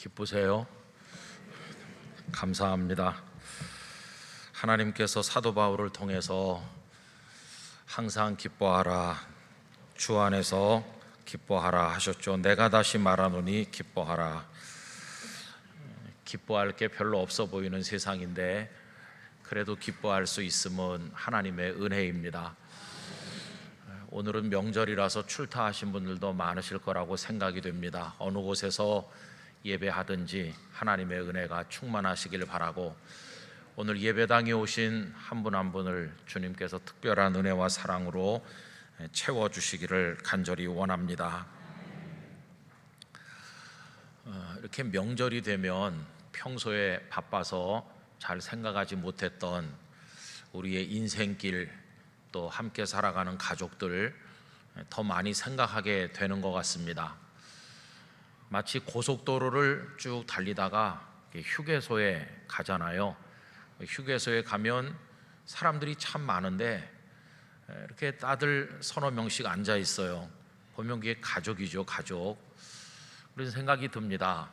기쁘세요? 감사합니다. 하나님께서 사도 바울을 통해서 항상 기뻐하라, 주 안에서 기뻐하라 하셨죠. 내가 다시 말하노니 기뻐하라. 기뻐할 게 별로 없어 보이는 세상인데 그래도 기뻐할 수 있음은 하나님의 은혜입니다. 오늘은 명절이라서 출타하신 분들도 많으실 거라고 생각이 됩니다. 어느 곳에서 예배하든지 하나님의 은혜가 충만하시길 바라고, 오늘 예배당에 오신 한 분 한 분을 주님께서 특별한 은혜와 사랑으로 채워주시기를 간절히 원합니다. 이렇게 명절이 되면 평소에 바빠서 잘 생각하지 못했던 우리의 인생길, 또 함께 살아가는 가족들 더 많이 생각하게 되는 것 같습니다. 마치 고속도로를 쭉 달리다가 휴게소에 가잖아요. 휴게소에 가면 사람들이 참 많은데 이렇게 다들 서너 명씩 앉아 있어요. 보면 그게 가족이죠, 가족. 그래서 생각이 듭니다.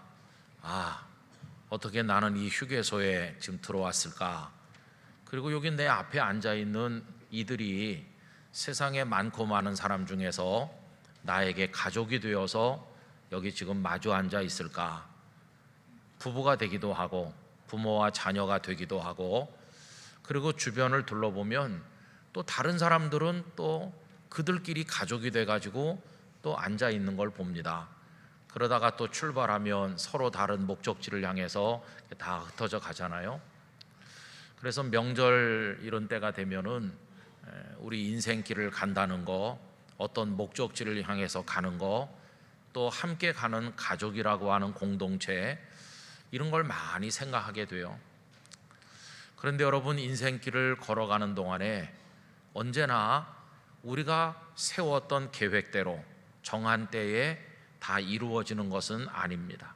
어떻게 나는 이 휴게소에 지금 들어왔을까? 그리고 여기 내 앞에 앉아 있는 이들이 세상에 많고 많은 사람 중에서 나에게 가족이 되어서 여기 지금 마주 앉아 있을까? 부부가 되기도 하고 부모와 자녀가 되기도 하고, 그리고 주변을 둘러보면 또 다른 사람들은 또 그들끼리 가족이 돼가지고 또 앉아 있는 걸 봅니다. 그러다가 또 출발하면 서로 다른 목적지를 향해서 다 흩어져 가잖아요. 그래서 명절 이런 때가 되면은 우리 인생길을 간다는 거, 어떤 목적지를 향해서 가는 거, 또 함께 가는 가족이라고 하는 공동체, 이런 걸 많이 생각하게 돼요. 그런데 여러분, 인생길을 걸어가는 동안에 언제나 우리가 세웠던 계획대로 정한 때에 다 이루어지는 것은 아닙니다.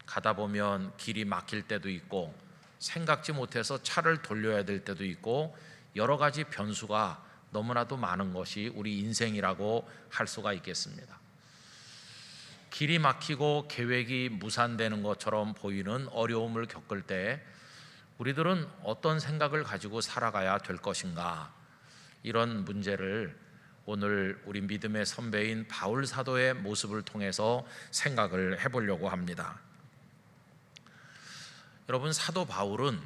가다 보면 길이 막힐 때도 있고 생각지 못해서 차를 돌려야 될 때도 있고, 여러 가지 변수가 너무나도 많은 것이 우리 인생이라고 할 수가 있겠습니다. 길이 막히고 계획이 무산되는 것처럼 보이는 어려움을 겪을 때 우리들은 어떤 생각을 가지고 살아가야 될 것인가, 이런 문제를 오늘 우리 믿음의 선배인 바울 사도의 모습을 통해서 생각을 해보려고 합니다. 여러분, 사도 바울은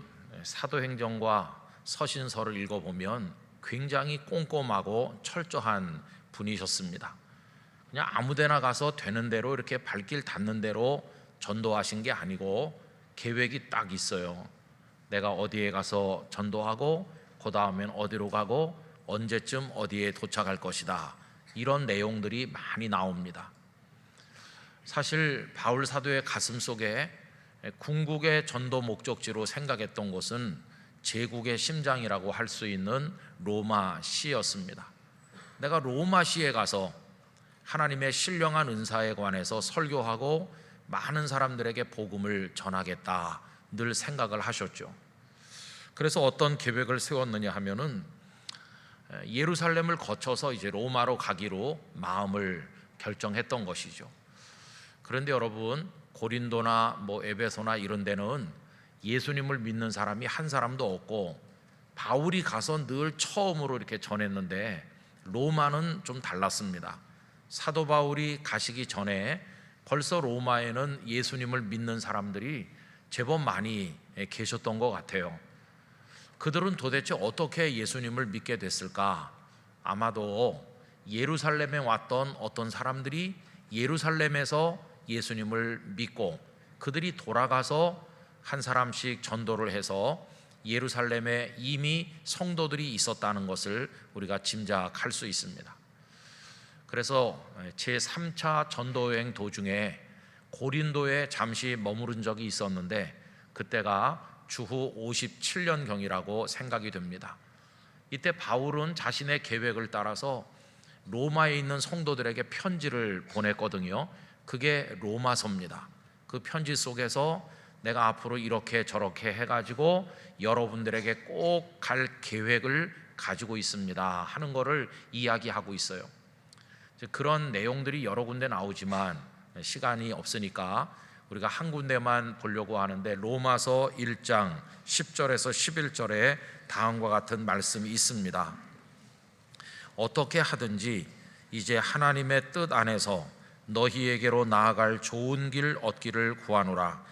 사도행전과 서신서를 읽어보면 굉장히 꼼꼼하고 철저한 분이셨습니다. 그냥 아무데나 가서 되는 대로 이렇게 발길 닿는 대로 전도하신 게 아니고 계획이 딱 있어요. 내가 어디에 가서 전도하고 그 다음엔 어디로 가고 언제쯤 어디에 도착할 것이다, 이런 내용들이 많이 나옵니다. 사실 바울 사도의 가슴 속에 궁극의 전도 목적지로 생각했던 곳은 제국의 심장이라고 할 수 있는 로마시였습니다. 내가 로마시에 가서 하나님의 신령한 은사에 관해서 설교하고 많은 사람들에게 복음을 전하겠다, 늘 생각을 하셨죠. 그래서 어떤 계획을 세웠느냐 하면은 예루살렘을 거쳐서 이제 로마로 가기로 마음을 결정했던 것이죠. 그런데 여러분, 고린도나 에베소나 이런 데는 예수님을 믿는 사람이 한 사람도 없고 바울이 가서 늘 처음으로 이렇게 전했는데, 로마는 좀 달랐습니다. 사도 바울이 가시기 전에 벌써 로마에는 예수님을 믿는 사람들이 제법 많이 계셨던 것 같아요. 그들은 도대체 어떻게 예수님을 믿게 됐을까? 아마도 예루살렘에 왔던 어떤 사람들이 예루살렘에서 예수님을 믿고 그들이 돌아가서 한 사람씩 전도를 해서 예루살렘에 이미 성도들이 있었다는 것을 우리가 짐작할 수 있습니다. 그래서 제3차 전도여행 도중에 고린도에 잠시 머무른 적이 있었는데 그때가 주후 57년경이라고 생각이 됩니다. 이때 바울은 자신의 계획을 따라서 로마에 있는 성도들에게 편지를 보냈거든요. 그게 로마서입니다. 그 편지 속에서 내가 앞으로 이렇게 저렇게 해가지고 여러분들에게 꼭 갈 계획을 가지고 있습니다 하는 거를 이야기하고 있어요. 그런 내용들이 여러 군데 나오지만 시간이 없으니까 우리가 한 군데만 보려고 하는데 로마서 1장 10절에서 11절에 다음과 같은 말씀이 있습니다. 어떻게 하든지 이제 하나님의 뜻 안에서 너희에게로 나아갈 좋은 길 얻기를 구하노라.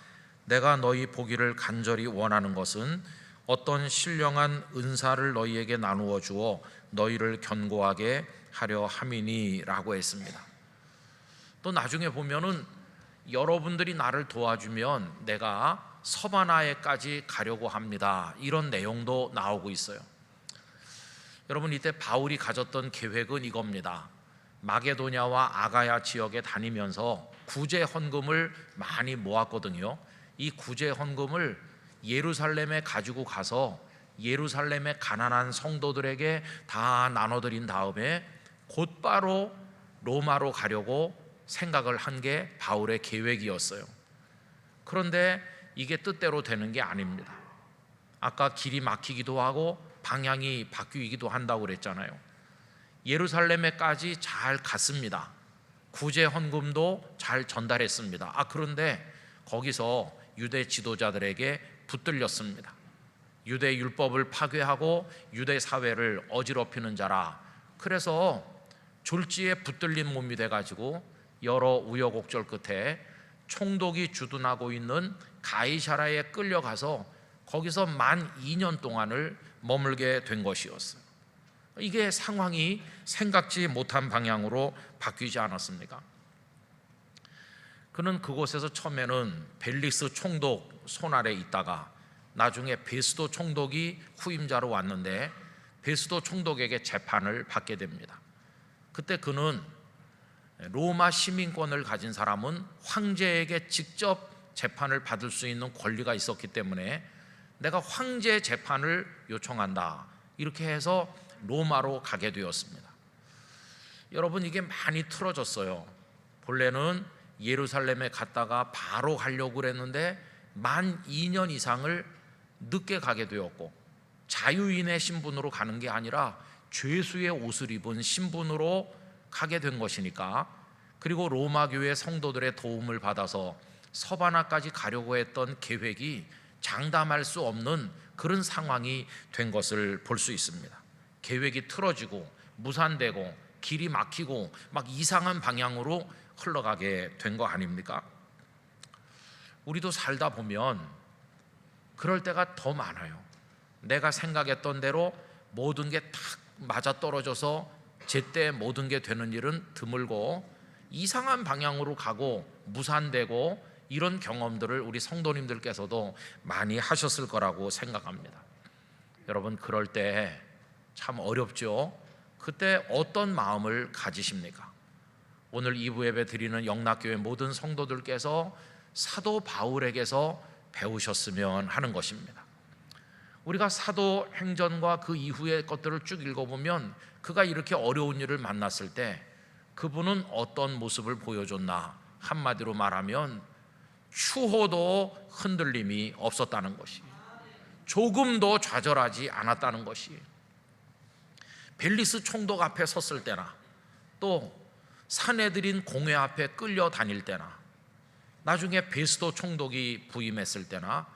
내가 너희 보기를 간절히 원하는 것은 어떤 신령한 은사를 너희에게 나누어 주어 너희를 견고하게 하려 함이니라고 했습니다. 또 나중에 보면은 여러분들이 나를 도와주면 내가 서바나에까지 가려고 합니다, 이런 내용도 나오고 있어요. 여러분, 이때 바울이 가졌던 계획은 이겁니다. 마게도냐와 아가야 지역에 다니면서 구제 헌금을 많이 모았거든요. 이 구제 헌금을 예루살렘에 가지고 가서 예루살렘의 가난한 성도들에게 다 나눠드린 다음에 곧바로 로마로 가려고 생각을 한 게 바울의 계획이었어요. 그런데 이게 뜻대로 되는 게 아닙니다. 아까 길이 막히기도 하고 방향이 바뀌기도 한다고 그랬잖아요. 예루살렘에까지 잘 갔습니다. 구제 헌금도 잘 전달했습니다. 그런데 거기서 유대 지도자들에게 붙들렸습니다. 유대 율법을 파괴하고 유대 사회를 어지럽히는 자라. 그래서 졸지에 붙들린 몸이 돼가지고 여러 우여곡절 끝에 총독이 주둔하고 있는 가이사라에 끌려가서 거기서 만 2년 동안을 머물게 된 것이었어요. 이게 상황이 생각지 못한 방향으로 바뀌지 않았습니까? 그는 그곳에서 처음에는 벨릭스 총독 손아래 있다가 나중에 베스도 총독이 후임자로 왔는데 베스도 총독에게 재판을 받게 됩니다. 그때 그는 로마 시민권을 가진 사람은 황제에게 직접 재판을 받을 수 있는 권리가 있었기 때문에 내가 황제 재판을 요청한다, 이렇게 해서 로마로 가게 되었습니다. 여러분, 이게 많이 틀어졌어요. 본래는 예루살렘에 갔다가 바로 가려고 그랬는데 만 2년 이상을 늦게 가게 되었고, 자유인의 신분으로 가는 게 아니라 죄수의 옷을 입은 신분으로 가게 된 것이니까, 그리고 로마 교회 성도들의 도움을 받아서 서바나까지 가려고 했던 계획이 장담할 수 없는 그런 상황이 된 것을 볼 수 있습니다. 계획이 틀어지고 무산되고 길이 막히고 막 이상한 방향으로 흘러가게 된 거 아닙니까? 우리도 살다 보면 그럴 때가 더 많아요. 내가 생각했던 대로 모든 게 탁 맞아떨어져서 제때 모든 게 되는 일은 드물고 이상한 방향으로 가고 무산되고, 이런 경험들을 우리 성도님들께서도 많이 하셨을 거라고 생각합니다. 여러분, 그럴 때 참 어렵죠. 그때 어떤 마음을 가지십니까? 오늘 2부 예배 드리는 영락교회 모든 성도들께서 사도 바울에게서 배우셨으면 하는 것입니다. 우리가 사도행전과 그 이후의 것들을 쭉 읽어보면 그가 이렇게 어려운 일을 만났을 때 그분은 어떤 모습을 보여줬나? 한마디로 말하면 추호도 흔들림이 없었다는 것이, 조금도 좌절하지 않았다는 것이, 벨리스 총독 앞에 섰을 때나 또 사내들인 공회 앞에 끌려다닐 때나 나중에 베스도 총독이 부임했을 때나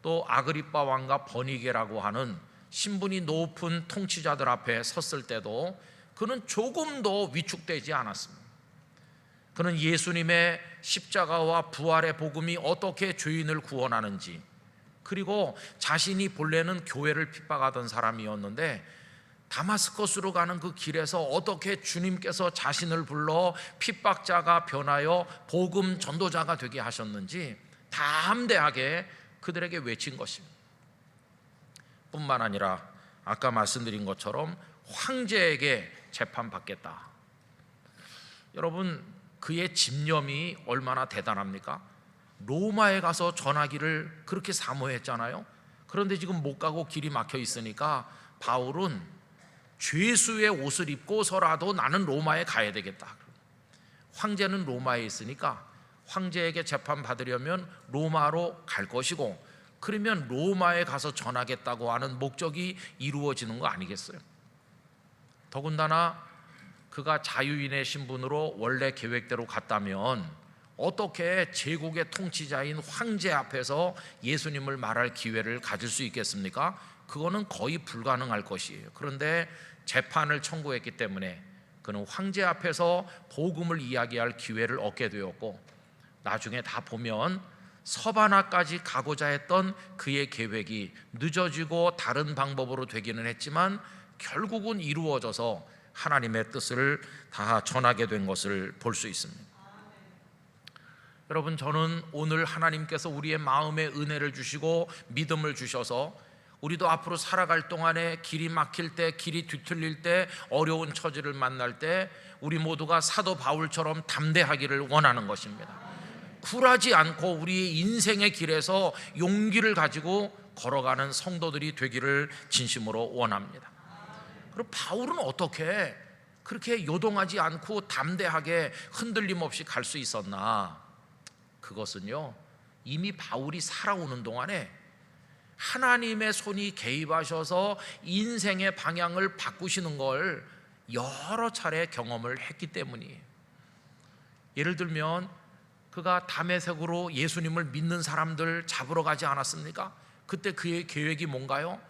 또 아그리빠 왕과 버니게라고 하는 신분이 높은 통치자들 앞에 섰을 때도 그는 조금도 위축되지 않았습니다. 그는 예수님의 십자가와 부활의 복음이 어떻게 죄인을 구원하는지, 그리고 자신이 본래는 교회를 핍박하던 사람이었는데 다마스커스로 가는 그 길에서 어떻게 주님께서 자신을 불러 핍박자가 변하여 복음 전도자가 되게 하셨는지 담대하게 그들에게 외친 것입니다. 뿐만 아니라 아까 말씀드린 것처럼 황제에게 재판받겠다. 여러분, 그의 집념이 얼마나 대단합니까? 로마에 가서 전하기를 그렇게 사모했잖아요. 그런데 지금 못 가고 길이 막혀 있으니까 바울은 죄수의 옷을 입고서라도 나는 로마에 가야 되겠다. 황제는 로마에 있으니까 황제에게 재판받으려면 로마로 갈 것이고, 그러면 로마에 가서 전하겠다고 하는 목적이 이루어지는 거 아니겠어요? 더군다나 그가 자유인의 신분으로 원래 계획대로 갔다면 어떻게 제국의 통치자인 황제 앞에서 예수님을 말할 기회를 가질 수 있겠습니까? 그거는 거의 불가능할 것이에요. 그런데 재판을 청구했기 때문에 그는 황제 앞에서 복음을 이야기할 기회를 얻게 되었고, 나중에 다 보면 서바나까지 가고자 했던 그의 계획이 늦어지고 다른 방법으로 되기는 했지만 결국은 이루어져서 하나님의 뜻을 다 전하게 된 것을 볼 수 있습니다. 여러분, 저는 오늘 하나님께서 우리의 마음에 은혜를 주시고 믿음을 주셔서 우리도 앞으로 살아갈 동안에 길이 막힐 때, 길이 뒤틀릴 때, 어려운 처지를 만날 때 우리 모두가 사도 바울처럼 담대하기를 원하는 것입니다. 굴하지 않고 우리의 인생의 길에서 용기를 가지고 걸어가는 성도들이 되기를 진심으로 원합니다. 그럼 바울은 어떻게 그렇게 요동하지 않고 담대하게 흔들림 없이 갈 수 있었나? 그것은요, 이미 바울이 살아오는 동안에 하나님의 손이 개입하셔서 인생의 방향을 바꾸시는 걸 여러 차례 경험을 했기 때문이에요. 예를 들면 그가 다메섹으로 예수님을 믿는 사람들 잡으러 가지 않았습니까? 그때 그의 계획이 뭔가요?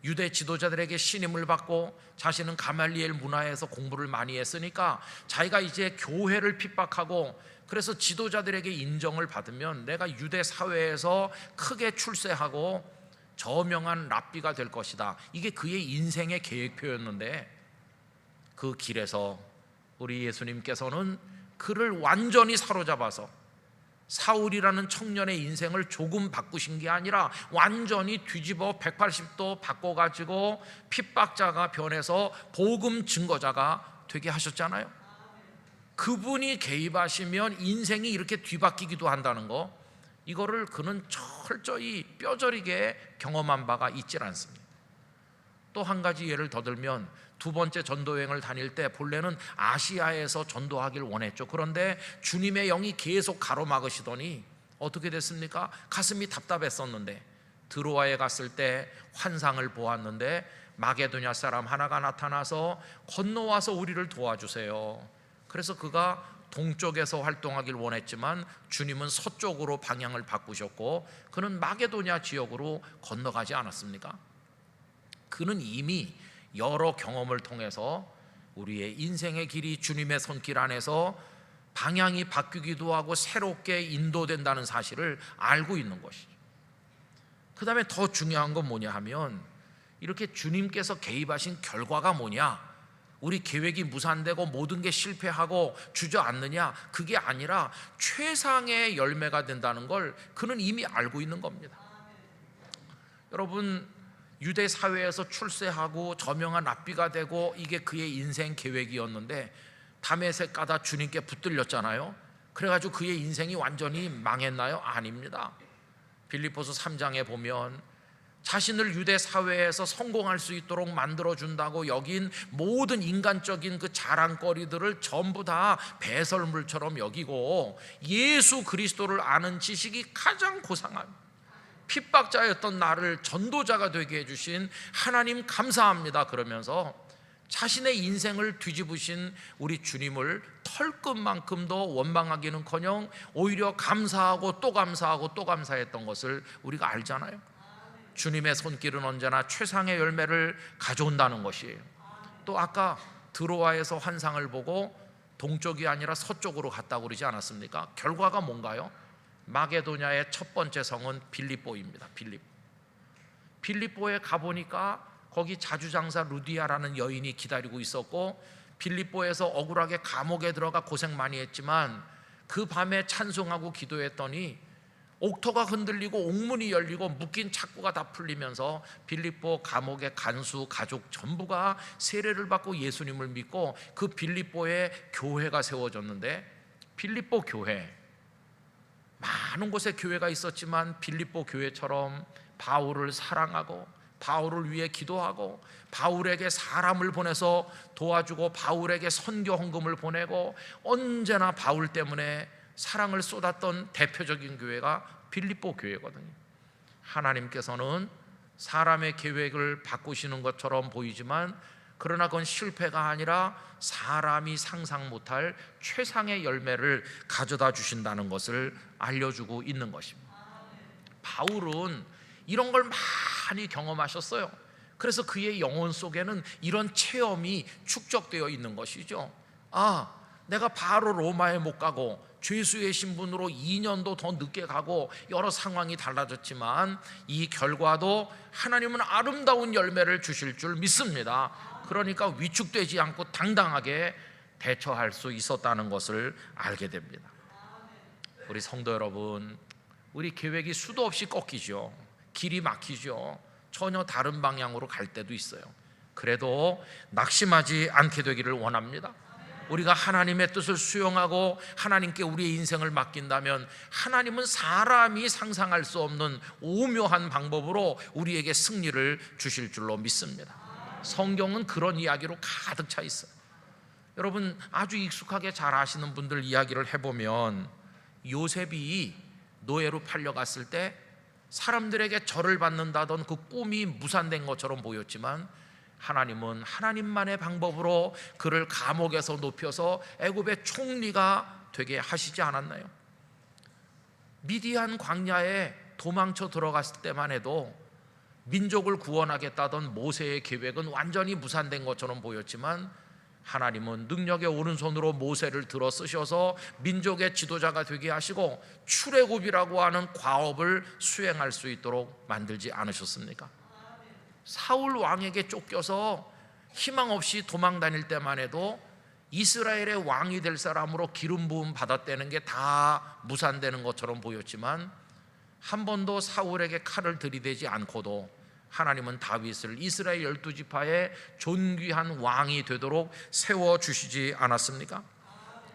유대 지도자들에게 신임을 받고 자신은 가말리엘 문화에서 공부를 많이 했으니까 자기가 이제 교회를 핍박하고, 그래서 지도자들에게 인정을 받으면 내가 유대 사회에서 크게 출세하고 저명한 랍비가 될 것이다. 이게 그의 인생의 계획표였는데, 그 길에서 우리 예수님께서는 그를 완전히 사로잡아서 사울이라는 청년의 인생을 조금 바꾸신 게 아니라 완전히 뒤집어 180도 바꿔가지고 핍박자가 변해서 복음 증거자가 되게 하셨잖아요. 그분이 개입하시면 인생이 이렇게 뒤바뀌기도 한다는 거, 이거를 그는 철저히 뼈저리게 경험한 바가 있질 않습니다. 또 한 가지 예를 더 들면, 두 번째 전도여행을 다닐 때 본래는 아시아에서 전도하길 원했죠. 그런데 주님의 영이 계속 가로막으시더니 어떻게 됐습니까? 가슴이 답답했었는데 드로아에 갔을 때 환상을 보았는데 마게도냐 사람 하나가 나타나서 건너와서 우리를 도와주세요. 그래서 그가 동쪽에서 활동하길 원했지만 주님은 서쪽으로 방향을 바꾸셨고 그는 마게도냐 지역으로 건너가지 않았습니까? 그는 이미 여러 경험을 통해서 우리의 인생의 길이 주님의 손길 안에서 방향이 바뀌기도 하고 새롭게 인도된다는 사실을 알고 있는 것이죠. 그 다음에 더 중요한 건 뭐냐 하면, 이렇게 주님께서 개입하신 결과가 뭐냐, 우리 계획이 무산되고 모든 게 실패하고 주저앉느냐, 그게 아니라 최상의 열매가 된다는 걸 그는 이미 알고 있는 겁니다. 여러분, 유대 사회에서 출세하고 저명한 랍비가 되고 이게 그의 인생 계획이었는데 다메섹 가다 주님께 붙들렸잖아요. 그래가지고 그의 인생이 완전히 망했나요? 아닙니다. 빌립보서 3장에 보면 자신을 유대 사회에서 성공할 수 있도록 만들어준다고 여긴 모든 인간적인 그 자랑거리들을 전부 다 배설물처럼 여기고 예수 그리스도를 아는 지식이 가장 고상합니다. 핍박자였던 나를 전도자가 되게 해주신 하나님 감사합니다 그러면서 자신의 인생을 뒤집으신 우리 주님을 털끝만큼도 원망하기는커녕 오히려 감사하고 또 감사하고 또 감사했던 것을 우리가 알잖아요. 주님의 손길은 언제나 최상의 열매를 가져온다는 것이에요. 또 아까 드로아에서 환상을 보고 동쪽이 아니라 서쪽으로 갔다고 그러지 않았습니까? 결과가 뭔가요? 마게도냐의 첫 번째 성은 빌립보입니다. 빌립보에 가보니까 거기 자주장사 루디아라는 여인이 기다리고 있었고, 빌립보에서 억울하게 감옥에 들어가 고생 많이 했지만 그 밤에 찬송하고 기도했더니 옥토가 흔들리고 옥문이 열리고 묶인 착고가 다 풀리면서 빌립보 감옥의 간수 가족 전부가 세례를 받고 예수님을 믿고 그 빌립보에 교회가 세워졌는데, 빌립보 교회, 많은 곳에 교회가 있었지만 빌립보 교회처럼 바울을 사랑하고 바울을 위해 기도하고 바울에게 사람을 보내서 도와주고 바울에게 선교 헌금을 보내고 언제나 바울 때문에 사랑을 쏟았던 대표적인 교회가 빌립보 교회거든요. 하나님께서는 사람의 계획을 바꾸시는 것처럼 보이지만 그러나 그건 실패가 아니라 사람이 상상 못할 최상의 열매를 가져다 주신다는 것을 알려주고 있는 것입니다. 바울은 이런 걸 많이 경험하셨어요. 그래서 그의 영혼 속에는 이런 체험이 축적되어 있는 것이죠. 내가 바로 로마에 못 가고 죄수의 신분으로 2년도 더 늦게 가고 여러 상황이 달라졌지만 이 결과도 하나님은 아름다운 열매를 주실 줄 믿습니다. 그러니까 위축되지 않고 당당하게 대처할 수 있었다는 것을 알게 됩니다. 우리 성도 여러분, 우리 계획이 수도 없이 꺾이죠. 길이 막히죠. 전혀 다른 방향으로 갈 때도 있어요. 그래도 낙심하지 않게 되기를 원합니다. 우리가 하나님의 뜻을 수용하고 하나님께 우리의 인생을 맡긴다면 하나님은 사람이 상상할 수 없는 오묘한 방법으로 우리에게 승리를 주실 줄로 믿습니다. 성경은 그런 이야기로 가득 차 있어요. 여러분, 아주 익숙하게 잘 아시는 분들 이야기를 해보면 요셉이 노예로 팔려갔을 때 사람들에게 절을 받는다던 그 꿈이 무산된 것처럼 보였지만 하나님은 하나님만의 방법으로 그를 감옥에서 높여서 애굽의 총리가 되게 하시지 않았나요? 미디안 광야에 도망쳐 들어갔을 때만 해도 민족을 구원하겠다던 모세의 계획은 완전히 무산된 것처럼 보였지만 하나님은 능력의 오른손으로 모세를 들어 쓰셔서 민족의 지도자가 되게 하시고 출애굽이라고 하는 과업을 수행할 수 있도록 만들지 않으셨습니까? 사울 왕에게 쫓겨서 희망 없이 도망 다닐 때만 해도 이스라엘의 왕이 될 사람으로 기름 부음 받았다는 게 다 무산되는 것처럼 보였지만 한 번도 사울에게 칼을 들이대지 않고도 하나님은 다윗을 이스라엘 12지파의 존귀한 왕이 되도록 세워주시지 않았습니까?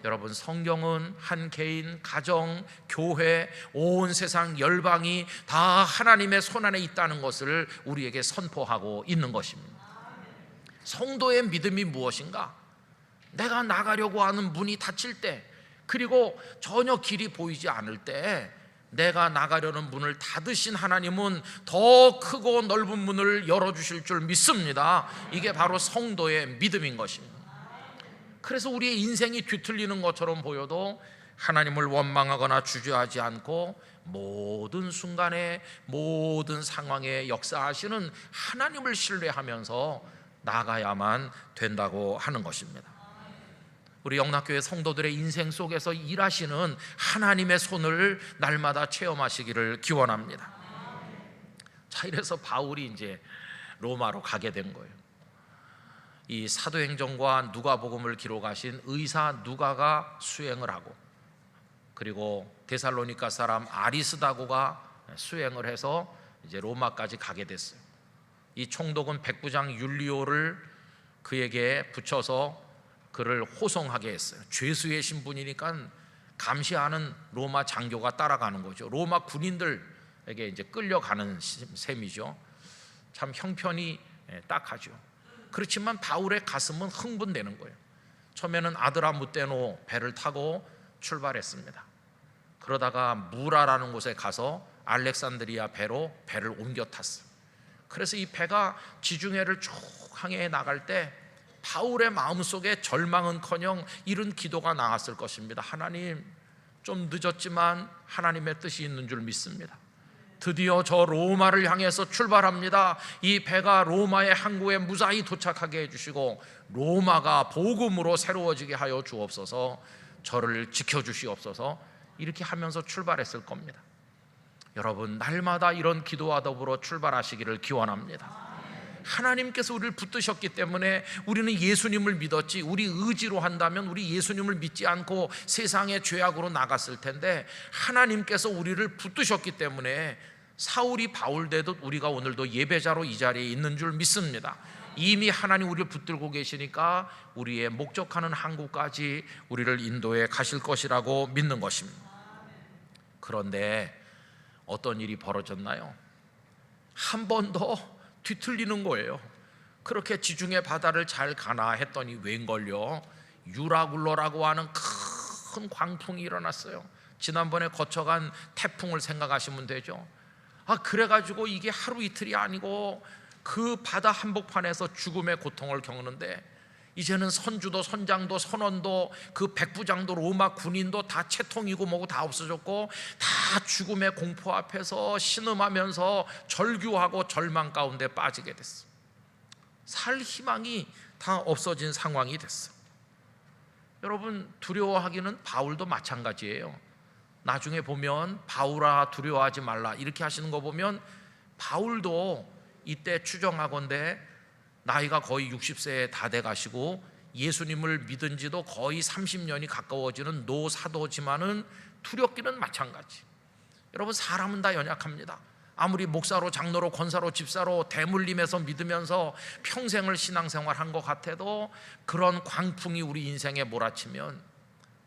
여러분, 성경은 한 개인, 가정, 교회, 온 세상 열방이 다 하나님의 손안에 있다는 것을 우리에게 선포하고 있는 것입니다. 성도의 믿음이 무엇인가? 내가 나가려고 하는 문이 닫힐 때, 그리고 전혀 길이 보이지 않을 때 내가 나가려는 문을 닫으신 하나님은 더 크고 넓은 문을 열어주실 줄 믿습니다. 이게 바로 성도의 믿음인 것입니다. 그래서 우리의 인생이 뒤틀리는 것처럼 보여도 하나님을 원망하거나 주저하지 않고 모든 순간에 모든 상황에 역사하시는 하나님을 신뢰하면서 나가야만 된다고 하는 것입니다. 우리 영락교회 성도들의 인생 속에서 일하시는 하나님의 손을 날마다 체험하시기를 기원합니다. 자, 이래서 바울이 이제 로마로 가게 된 거예요. 이 사도행전과 누가복음을 기록하신 의사 누가가 수행을 하고, 그리고 데살로니가 사람 아리스다고가 수행을 해서 이제 로마까지 가게 됐어요. 이 총독은 백부장 율리오를 그에게 붙여서 그를 호송하게 했어요. 죄수의 신분이니까 감시하는 로마 장교가 따라가는 거죠. 로마 군인들에게 이제 끌려가는 셈이죠. 참 형편이 딱하죠. 그렇지만 바울의 가슴은 흥분되는 거예요. 처음에는 아드라무테노 배를 타고 출발했습니다. 그러다가 무라라는 곳에 가서 알렉산드리아 배로 배를 옮겨 탔어요. 그래서 이 배가 지중해를 쭉 항해해 나갈 때 바울의 마음속에 절망은커녕 이런 기도가 나왔을 것입니다. 하나님, 좀 늦었지만 하나님의 뜻이 있는 줄 믿습니다. 드디어 저 로마를 향해서 출발합니다. 이 배가 로마의 항구에 무사히 도착하게 해주시고 로마가 복음으로 새로워지게 하여 주옵소서, 저를 지켜주시옵소서, 이렇게 하면서 출발했을 겁니다. 여러분, 날마다 이런 기도와 더불어 출발하시기를 기원합니다. 하나님께서 우리를 붙드셨기 때문에 우리는 예수님을 믿었지, 우리 의지로 한다면 우리 예수님을 믿지 않고 세상의 죄악으로 나갔을 텐데 하나님께서 우리를 붙드셨기 때문에 사울이 바울 되듯 우리가 오늘도 예배자로 이 자리에 있는 줄 믿습니다. 이미 하나님 우리를 붙들고 계시니까 우리의 목적하는 항구까지 우리를 인도해 가실 것이라고 믿는 것입니다. 그런데 어떤 일이 벌어졌나요? 한 번 더 뒤틀리는 거예요. 그렇게 지중해 바다를 잘 가나 했더니 웬걸요, 유라굴로라고 하는 큰 광풍이 일어났어요. 지난번에 거쳐간 태풍을 생각하시면 되죠. 그래가지고 이게 하루 이틀이 아니고 그 바다 한복판에서 죽음의 고통을 겪는데, 이제는 선주도 선장도 선원도 그 백부장도 로마 군인도 다 채통이고 뭐고 다 없어졌고, 다 죽음의 공포 앞에서 신음하면서 절규하고 절망 가운데 빠지게 됐어. 살 희망이 다 없어진 상황이 됐어. 여러분, 두려워하기는 바울도 마찬가지예요. 나중에 보면 바울아 두려워하지 말라 이렇게 하시는 거 보면, 바울도 이때 추정하건대 나이가 거의 60세에 다 돼가시고 예수님을 믿은 지도 거의 30년이 가까워지는 노사도지만은 두렵기는 마찬가지. 여러분, 사람은 다 연약합니다. 아무리 목사로 장로로 권사로 집사로 대물림에서 믿으면서 평생을 신앙생활한 것 같아도 그런 광풍이 우리 인생에 몰아치면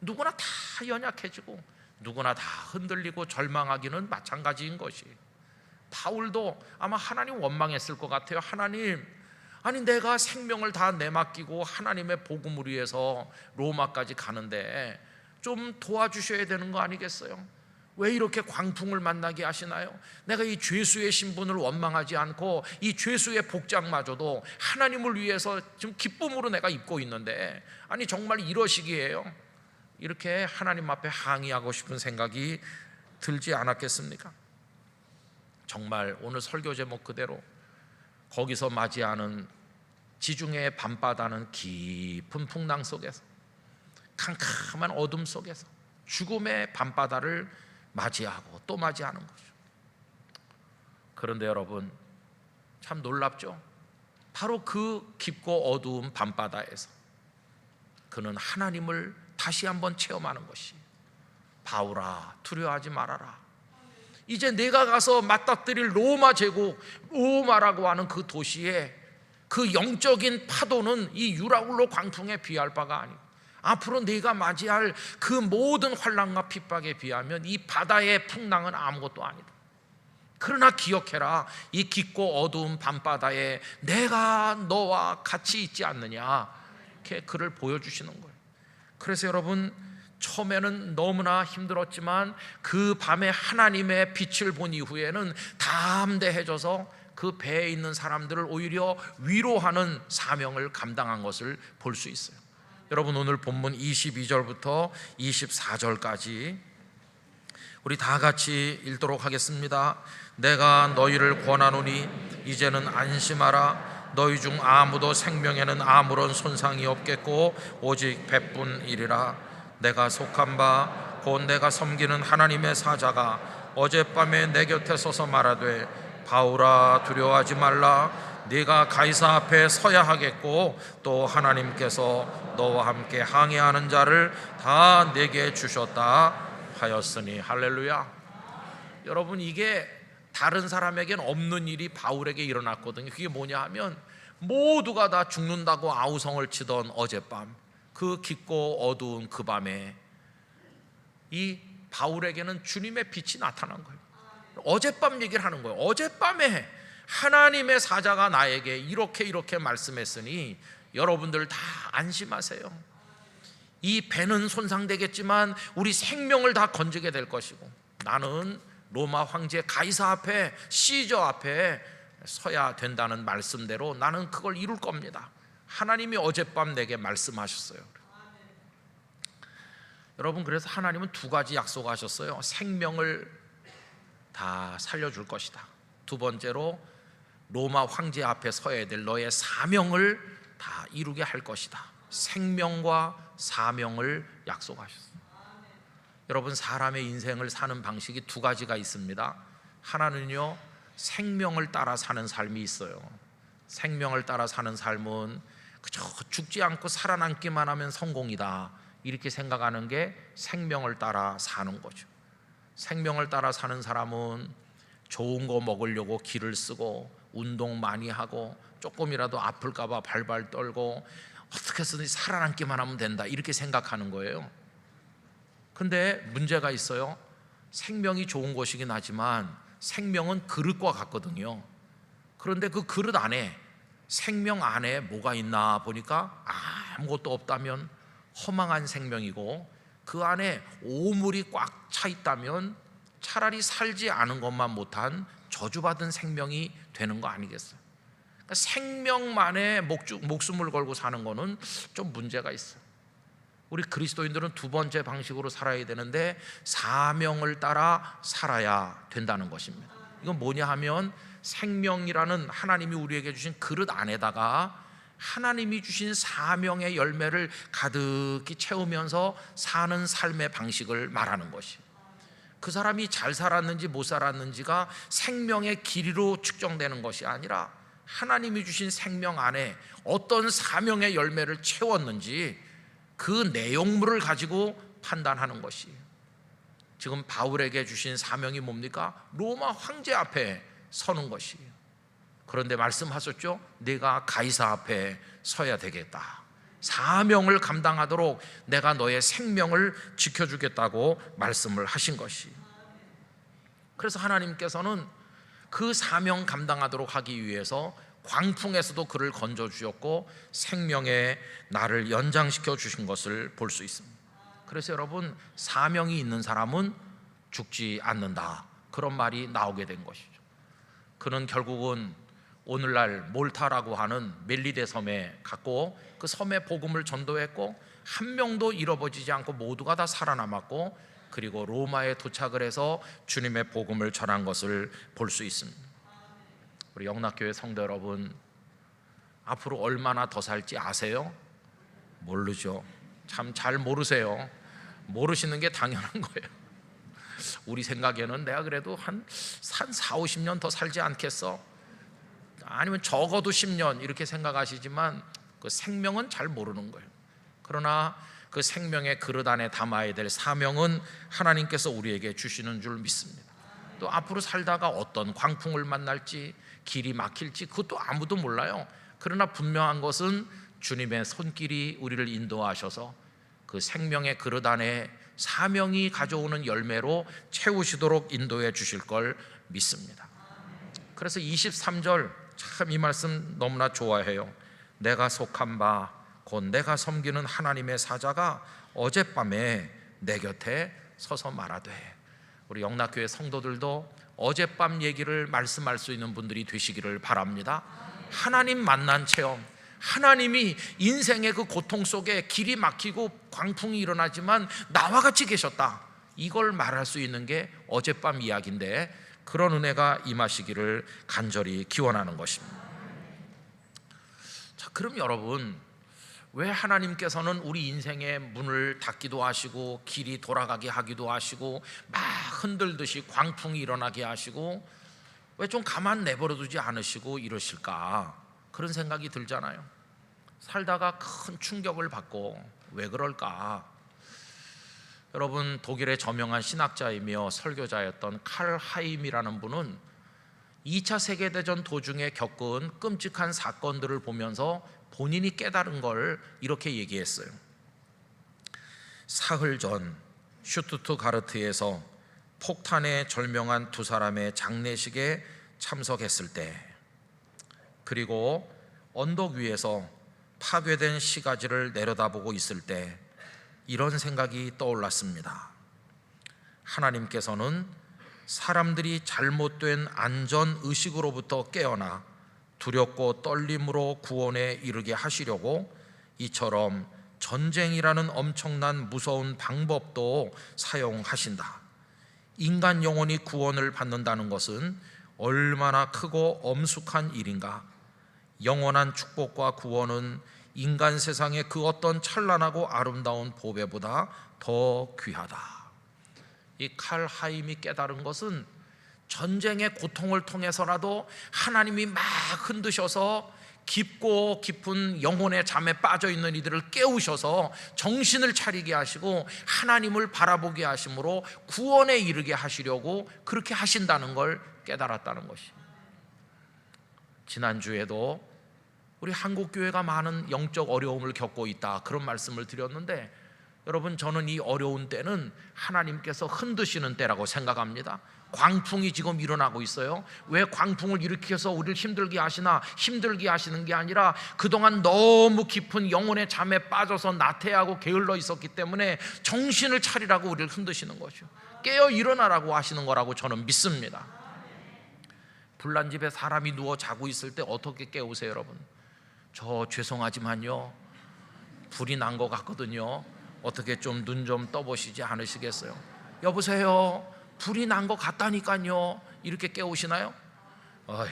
누구나 다 연약해지고 누구나 다 흔들리고 절망하기는 마찬가지인 것이. 바울도 아마 하나님 원망했을 것 같아요. 하나님, 아니 내가 생명을 다 내맡기고 하나님의 복음을 위해서 로마까지 가는데 좀 도와주셔야 되는 거 아니겠어요? 왜 이렇게 광풍을 만나게 하시나요? 내가 이 죄수의 신분을 원망하지 않고 이 죄수의 복장마저도 하나님을 위해서 지금 기쁨으로 내가 입고 있는데, 아니 정말 이러시기에요? 이렇게 하나님 앞에 항의하고 싶은 생각이 들지 않았겠습니까? 정말 오늘 설교 제목 그대로 거기서 맞이하는 지중해의 밤바다는 깊은 풍랑 속에서, 캄캄한 어둠 속에서 죽음의 밤바다를 맞이하고 또 맞이하는 거죠. 그런데 여러분, 참 놀랍죠? 바로 그 깊고 어두운 밤바다에서 그는 하나님을 다시 한번 체험하는 것이, 바울아 두려워하지 말아라. 이제 내가 가서 맞닥뜨릴 로마 제국, 로마라고 하는 그 도시에 그 영적인 파도는 이 유라굴로 광풍에 비할 바가 아니고, 앞으로 네가 맞이할 그 모든 환난과 핍박에 비하면 이 바다의 풍랑은 아무것도 아니다. 그러나 기억해라, 이 깊고 어두운 밤바다에 내가 너와 같이 있지 않느냐, 이렇게 그를 보여주시는 거예요. 그래서 여러분, 처음에는 너무나 힘들었지만 그 밤에 하나님의 빛을 본 이후에는 담대해져서 그 배에 있는 사람들을 오히려 위로하는 사명을 감당한 것을 볼 수 있어요. 여러분, 오늘 본문 22절부터 24절까지 우리 다 같이 읽도록 하겠습니다. 내가 너희를 권하노니 이제는 안심하라. 너희 중 아무도 생명에는 아무런 손상이 없겠고 오직 배뿐이리라. 내가 속한 바 곧 내가 섬기는 하나님의 사자가 어젯밤에 내 곁에 서서 말하되, 바울아 두려워하지 말라. 네가 가이사 앞에 서야 하겠고 또 하나님께서 너와 함께 항해하는 자를 다 내게 주셨다 하였으니. 할렐루야. 여러분, 이게 다른 사람에겐 없는 일이 바울에게 일어났거든요. 그게 뭐냐 하면, 모두가 다 죽는다고 아우성을 치던 어젯밤, 그 깊고 어두운 그 밤에 이 바울에게는 주님의 빛이 나타난 거예요. 어젯밤 얘기를 하는 거예요. 어젯밤에 하나님의 사자가 나에게 이렇게 말씀했으니 여러분들 다 안심하세요. 이 배는 손상되겠지만 우리 생명을 다 건지게 될 것이고, 나는 로마 황제 가이사 앞에, 시저 앞에 서야 된다는 말씀대로 나는 그걸 이룰 겁니다. 하나님이 어젯밤 내게 말씀하셨어요. 여러분, 그래서 하나님은 두 가지 약속하셨어요. 생명을 다 살려줄 것이다. 두 번째로 로마 황제 앞에 서야 될 너의 사명을 다 이루게 할 것이다. 생명과 사명을 약속하셨어요. 여러분, 사람의 인생을 사는 방식이 두 가지가 있습니다. 하나는요, 생명을 따라 사는 삶이 있어요. 생명을 따라 사는 삶은 그저 죽지 않고 살아남기만 하면 성공이다, 이렇게 생각하는 게 생명을 따라 사는 거죠. 생명을 따라 사는 사람은 좋은 거 먹으려고 기를 쓰고 운동 많이 하고 조금이라도 아플까 봐 발발 떨고 어떻게 해서든 살아남기만 하면 된다, 이렇게 생각하는 거예요. 근데 문제가 있어요. 생명이 좋은 것이긴 하지만 생명은 그릇과 같거든요. 그런데 그 그릇 안에, 생명 안에 뭐가 있나 보니까 아무것도 없다면 허망한 생명이고, 그 안에 오물이 꽉 차 있다면 차라리 살지 않은 것만 못한 저주받은 생명이 되는 거 아니겠어요? 생명만에 목숨을 걸고 사는 거는 좀 문제가 있어요. 우리 그리스도인들은 두 번째 방식으로 살아야 되는데 사명을 따라 살아야 된다는 것입니다. 이건 뭐냐 하면 생명이라는 하나님이 우리에게 주신 그릇 안에다가 하나님이 주신 사명의 열매를 가득히 채우면서 사는 삶의 방식을 말하는 것이에요. 그 사람이 잘 살았는지 못 살았는지가 생명의 길이로 측정되는 것이 아니라 하나님이 주신 생명 안에 어떤 사명의 열매를 채웠는지 그 내용물을 가지고 판단하는 것이에요. 지금 바울에게 주신 사명이 뭡니까? 로마 황제 앞에 서는 것이에요. 그런데 말씀하셨죠? 네가 가이사 앞에 서야 되겠다. 사명을 감당하도록 내가 너의 생명을 지켜주겠다고 말씀을 하신 것이에요. 그래서 하나님께서는 그 사명 감당하도록 하기 위해서 광풍에서도 그를 건져주셨고 생명의 날을 연장시켜 주신 것을 볼 수 있습니다. 그래서 여러분, 사명이 있는 사람은 죽지 않는다, 그런 말이 나오게 된 것이죠. 그는 결국은 오늘날 몰타라고 하는 멜리데 섬에 갔고 그 섬에 복음을 전도했고 한 명도 잃어버리지 않고 모두가 다 살아남았고 그리고 로마에 도착을 해서 주님의 복음을 전한 것을 볼 수 있습니다. 우리 영락교회 성도 여러분, 앞으로 얼마나 더 살지 아세요? 모르죠. 참 잘 모르세요. 모르시는 게 당연한 거예요. 우리 생각에는 내가 그래도 한 4, 50년 더 살지 않겠어? 아니면 적어도 10년 이렇게 생각하시지만 그 생명은 잘 모르는 거예요. 그러나 그 생명의 그릇 안에 담아야 될 사명은 하나님께서 우리에게 주시는 줄 믿습니다. 또 앞으로 살다가 어떤 광풍을 만날지 길이 막힐지 그것도 아무도 몰라요. 그러나 분명한 것은 주님의 손길이 우리를 인도하셔서 그 생명의 그릇 안에 사명이 가져오는 열매로 채우시도록 인도해 주실 걸 믿습니다. 그래서 23절 참 이 말씀 너무나 좋아해요. 내가 속한 바 곧 내가 섬기는 하나님의 사자가 어젯밤에 내 곁에 서서 말하되, 우리 영락교회 성도들도 어젯밤 얘기를 말씀할 수 있는 분들이 되시기를 바랍니다. 하나님 만난 체험, 하나님이 인생의 그 고통 속에 길이 막히고 광풍이 일어나지만 나와 같이 계셨다, 이걸 말할 수 있는 게 어젯밤 이야기인데 그런 은혜가 임하시기를 간절히 기원하는 것입니다. 자, 그럼 여러분, 왜 하나님께서는 우리 인생의 문을 닫기도 하시고 길이 돌아가게 하기도 하시고 막 흔들듯이 광풍이 일어나게 하시고 왜 좀 가만 내버려두지 않으시고 이러실까? 그런 생각이 들잖아요. 살다가 큰 충격을 받고 왜 그럴까? 여러분, 독일의 저명한 신학자이며 설교자였던 칼 하임이라는 분은 2차 세계대전 도중에 겪은 끔찍한 사건들을 보면서 본인이 깨달은 걸 이렇게 얘기했어요. 사흘 전 슈투트가르트에서 폭탄에 절명한 두 사람의 장례식에 참석했을 때, 그리고 언덕 위에서 파괴된 시가지를 내려다보고 있을 때 이런 생각이 떠올랐습니다. 하나님께서는 사람들이 잘못된 안전의식으로부터 깨어나 두렵고 떨림으로 구원에 이르게 하시려고 이처럼 전쟁이라는 엄청난 무서운 방법도 사용하신다. 인간 영혼이 구원을 받는다는 것은 얼마나 크고 엄숙한 일인가. 영원한 축복과 구원은 인간 세상의 그 어떤 찬란하고 아름다운 보배보다 더 귀하다. 이 칼 하임이 깨달은 것은 전쟁의 고통을 통해서라도 하나님이 막 흔드셔서 깊고 깊은 영혼의 잠에 빠져있는 이들을 깨우셔서 정신을 차리게 하시고 하나님을 바라보게 하심으로 구원에 이르게 하시려고 그렇게 하신다는 걸 깨달았다는 것이. 지난주에도 우리 한국교회가 많은 영적 어려움을 겪고 있다, 그런 말씀을 드렸는데 여러분, 저는 이 어려운 때는 하나님께서 흔드시는 때라고 생각합니다. 광풍이 지금 일어나고 있어요. 왜 광풍을 일으켜서 우리를 힘들게 하시나? 힘들게 하시는 게 아니라 그동안 너무 깊은 영혼의 잠에 빠져서 나태하고 게을러 있었기 때문에 정신을 차리라고 우리를 흔드시는 거죠. 깨어 일어나라고 하시는 거라고 저는 믿습니다. 불난 집에 사람이 누워 자고 있을 때 어떻게 깨우세요, 여러분? 저 죄송하지만요, 불이 난 것 같거든요. 어떻게 좀 눈 좀 떠보시지 않으시겠어요? 여보세요, 불이 난 것 같다니까요. 이렇게 깨우시나요? 어휴,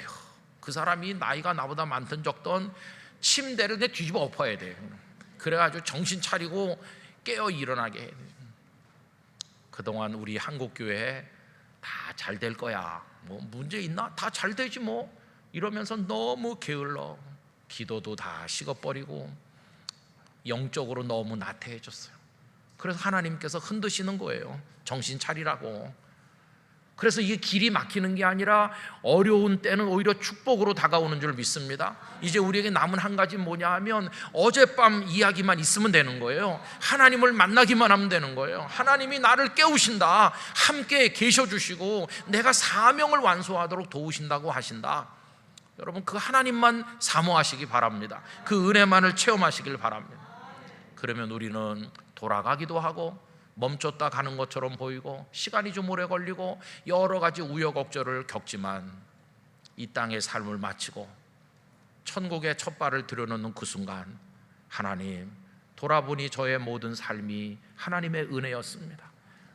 그 사람이 나이가 나보다 많든 적든 침대를 내 뒤집어 엎어야 돼. 그래가지고 정신 차리고 깨어 일어나게 해. 그동안 우리 한국교회 다 잘 될 거야, 뭐 문제 있나? 다 잘 되지 뭐, 이러면서 너무 게을러 기도도 다 식어버리고 영적으로 너무 나태해졌어요. 그래서 하나님께서 흔드시는 거예요. 정신 차리라고. 그래서 이게 길이 막히는 게 아니라 어려운 때는 오히려 축복으로 다가오는 줄 믿습니다. 이제 우리에게 남은 한 가지 뭐냐 하면 어젯밤 이야기만 있으면 되는 거예요. 하나님을 만나기만 하면 되는 거예요. 하나님이 나를 깨우신다, 함께 계셔주시고 내가 사명을 완수하도록 도우신다고 하신다. 여러분, 그 하나님만 사모하시기 바랍니다. 그 은혜만을 체험하시길 바랍니다. 그러면 우리는 돌아가기도 하고 멈췄다 가는 것처럼 보이고 시간이 좀 오래 걸리고 여러 가지 우여곡절을 겪지만 이 땅의 삶을 마치고 천국의 첫 발을 들여놓는 그 순간, 하나님, 돌아보니 저의 모든 삶이 하나님의 은혜였습니다.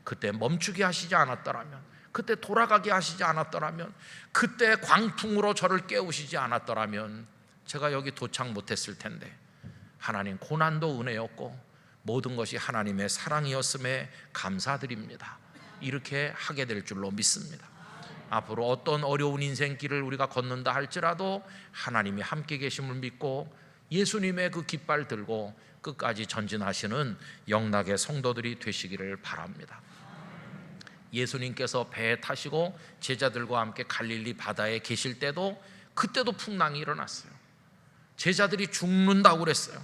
그때 멈추게 하시지 않았더라면, 그때 돌아가게 하시지 않았더라면, 그때 광풍으로 저를 깨우시지 않았더라면 제가 여기 도착 못했을 텐데, 하나님, 고난도 은혜였고 모든 것이 하나님의 사랑이었음에 감사드립니다. 이렇게 하게 될 줄로 믿습니다. 앞으로 어떤 어려운 인생길을 우리가 걷는다 할지라도 하나님이 함께 계심을 믿고 예수님의 그 깃발 들고 끝까지 전진하시는 영락의 성도들이 되시기를 바랍니다. 예수님께서 배에 타시고 제자들과 함께 갈릴리 바다에 계실 때도, 그때도 풍랑이 일어났어요. 제자들이 죽는다고 그랬어요.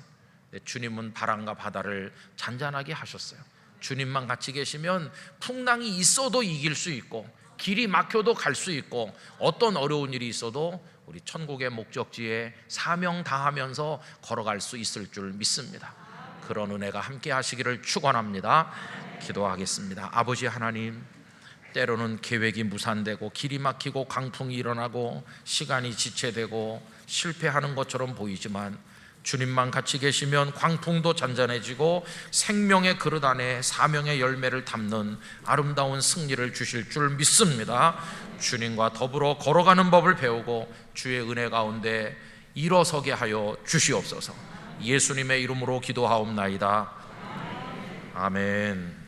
주님은 바람과 바다를 잔잔하게 하셨어요. 주님만 같이 계시면 풍랑이 있어도 이길 수 있고 길이 막혀도 갈 수 있고 어떤 어려운 일이 있어도 우리 천국의 목적지에 사명 다하면서 걸어갈 수 있을 줄 믿습니다. 그런 은혜가 함께 하시기를 축원합니다. 기도하겠습니다. 아버지 하나님, 때로는 계획이 무산되고 길이 막히고 강풍이 일어나고 시간이 지체되고 실패하는 것처럼 보이지만 주님만 같이 계시면 광풍도 잔잔해지고 생명의 그릇 안에 사명의 열매를 담는 아름다운 승리를 주실 줄 믿습니다. 주님과 더불어 걸어가는 법을 배우고 주의 은혜 가운데 일어서게 하여 주시옵소서. 예수님의 이름으로 기도하옵나이다. 아멘.